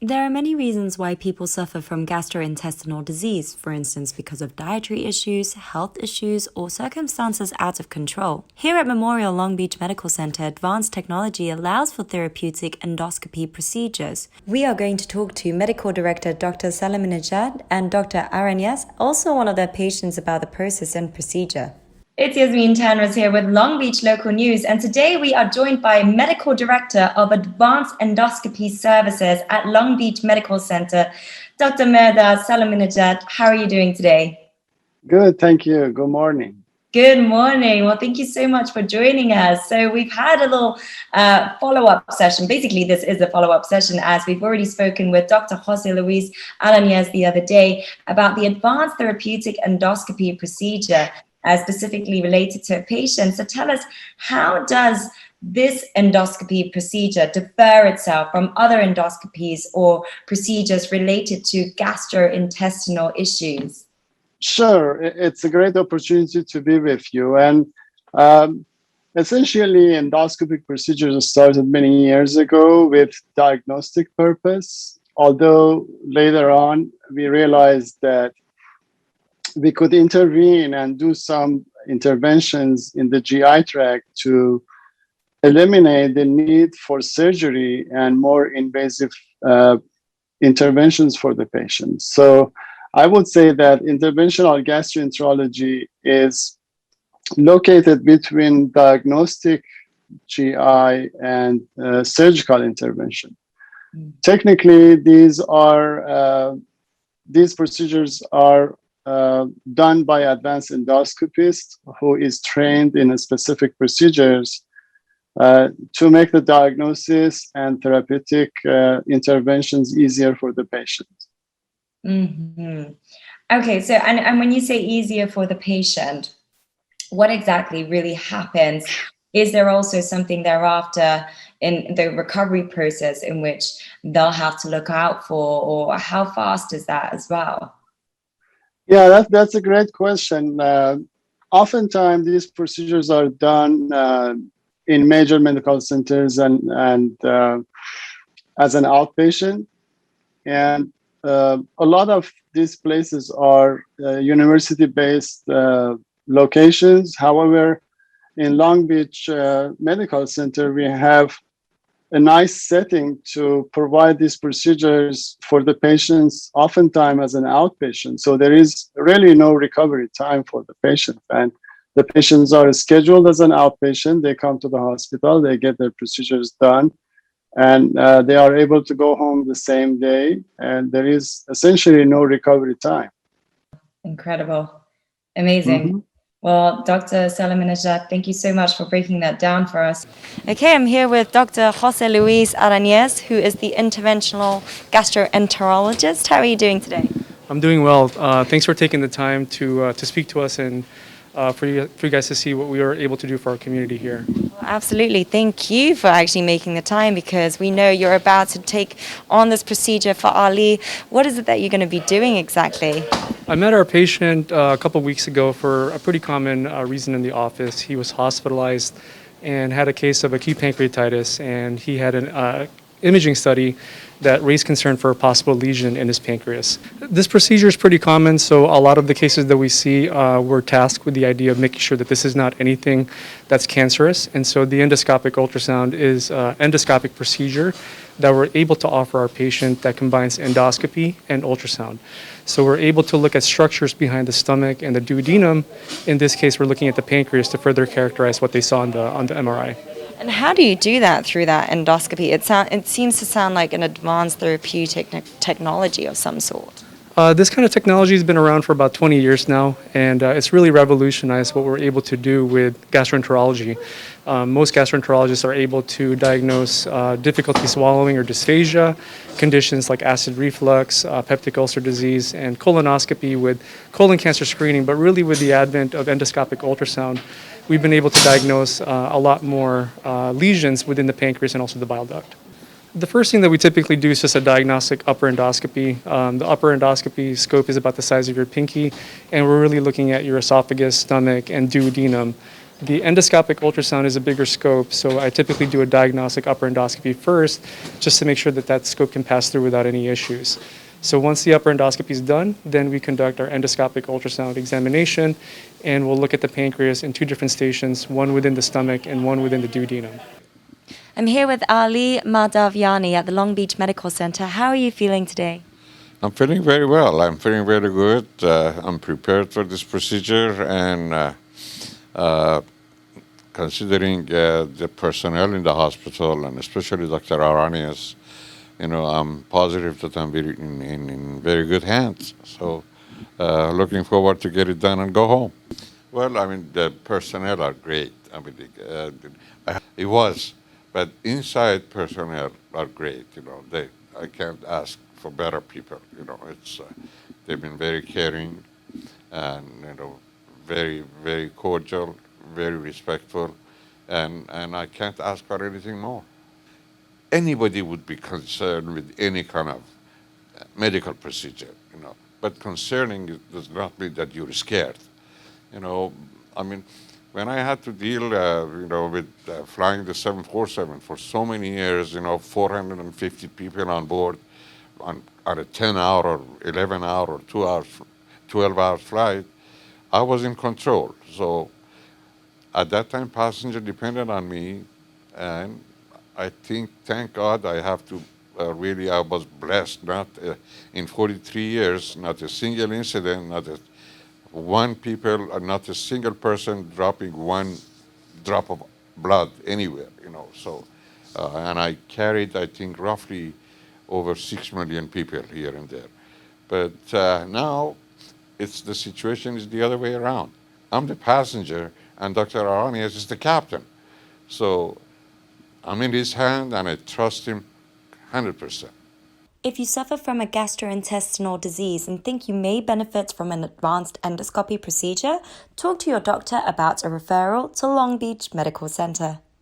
There are many reasons why people suffer from gastrointestinal disease, for instance, because of dietary issues, health issues, or circumstances out of control. Here at Memorial Long Beach Medical Center, advanced technology allows for therapeutic endoscopy procedures. We are going to talk to Medical Director Dr. Salaminejad and Dr. Aranyas, also one of their patients, about the process and procedure. It's Yasmin Tanras here with Long Beach Local News, and today we are joined by Medical Director of Advanced Endoscopy Services at Long Beach Medical Center, Dr. Merda Salaminejad. How are you doing today? Good, thank you. Good morning. Good morning. Well, thank you so much for joining us. So we've had a little follow-up session. Basically, this is a follow-up session, as we've already spoken with Dr. Jose Luis Aranez the other day about the advanced therapeutic endoscopy procedure, specifically related to a patient. So tell us, how does this endoscopy procedure differ itself from other endoscopies or procedures related to gastrointestinal issues? Sure, it's a great opportunity to be with you. And essentially, endoscopic procedures started many years ago with diagnostic purpose, although later on we realized that we could intervene and do some interventions in the GI tract to eliminate the need for surgery and more invasive interventions for the patient. So I would say that interventional gastroenterology is located between diagnostic GI and surgical intervention. Technically, these procedures are done by advanced endoscopist who is trained in specific procedures to make the diagnosis and therapeutic interventions easier for the patient. Mm-hmm. Okay, so and when you say easier for the patient, what exactly really happens? Is there also something thereafter in the recovery process in which they'll have to look out for, or how fast is that as well? Yeah, that's a great question. Oftentimes, these procedures are done in major medical centers and as an outpatient. And a lot of these places are university-based locations. However, in Long Beach Medical Center, we have a nice setting to provide these procedures for the patients, oftentimes as an outpatient. So there is really no recovery time for the patient. And the patients are scheduled as an outpatient. They come to the hospital, they get their procedures done, and they are able to go home the same day. And there is essentially no recovery time. Incredible. Amazing. Mm-hmm. Well, Dr. Salaminejad, thank you so much for breaking that down for us. Okay, I'm here with Dr. Jose Luis Aranez, who is the interventional gastroenterologist. How are you doing today? I'm doing well. Thanks for taking the time to speak to us and for you guys to see what we are able to do for our community here. Absolutely. Thank you for actually making the time, because we know you're about to take on this procedure for Ali. What is it that you're going to be doing exactly? I met our patient a couple of weeks ago for a pretty common reason in the office. He was hospitalized and had a case of acute pancreatitis, and he had an imaging study that raised concern for a possible lesion in his pancreas. This procedure is pretty common, so a lot of the cases that we see, we're tasked with the idea of making sure that this is not anything that's cancerous. And so the endoscopic ultrasound is an endoscopic procedure that we're able to offer our patient that combines endoscopy and ultrasound. So we're able to look at structures behind the stomach and the duodenum. In this case, we're looking at the pancreas to further characterize what they saw on the MRI. And how do you do that through that endoscopy? It seems to sound like an advanced therapeutic technology of some sort. This kind of technology has been around for about 20 years now, and it's really revolutionized what we're able to do with gastroenterology. Most gastroenterologists are able to diagnose difficulty swallowing or dysphagia, conditions like acid reflux, peptic ulcer disease, and colonoscopy with colon cancer screening. But really, with the advent of endoscopic ultrasound, we've been able to diagnose a lot more lesions within the pancreas and also the bile duct. The first thing that we typically do is just a diagnostic upper endoscopy. The upper endoscopy scope is about the size of your pinky, and we're really looking at your esophagus, stomach, and duodenum. The endoscopic ultrasound is a bigger scope, so I typically do a diagnostic upper endoscopy first, just to make sure that that scope can pass through without any issues. So once the upper endoscopy is done, then we conduct our endoscopic ultrasound examination, and we'll look at the pancreas in two different stations, one within the stomach and one within the duodenum. I'm here with Ali Maldaviani at the Long Beach Medical Center. How are you feeling today? I'm feeling very well. I'm feeling very good. I'm prepared for this procedure, and considering the personnel in the hospital, and especially Dr. Aranias, I'm positive that I'm in very good hands. So looking forward to get it done and go home. Well, I mean, the personnel are great. I mean, it was, but inside personnel are great. I can't ask for better people. They've been very caring, and very, very cordial, very respectful, and I can't ask for anything more. Anybody would be concerned with any kind of medical procedure, but concerning it does not mean that you're scared. I mean, when I had to deal, with flying the 747 for so many years, 450 people on board on a 10-hour or 11-hour or 2 hours, 12-hour flight, I was in control. So at that time, passenger depended on me, and I think, thank God, I have to I was blessed. Not in 43 years, not a single incident, not a single person dropping one drop of blood anywhere. So, and I carried, I think, roughly over 6 million people here and there. But now, the situation is the other way around. I'm the passenger, and Dr. Aranias is the captain. So I'm in his hand, and I trust him 100%. If you suffer from a gastrointestinal disease and think you may benefit from an advanced endoscopy procedure, talk to your doctor about a referral to Long Beach Medical Center.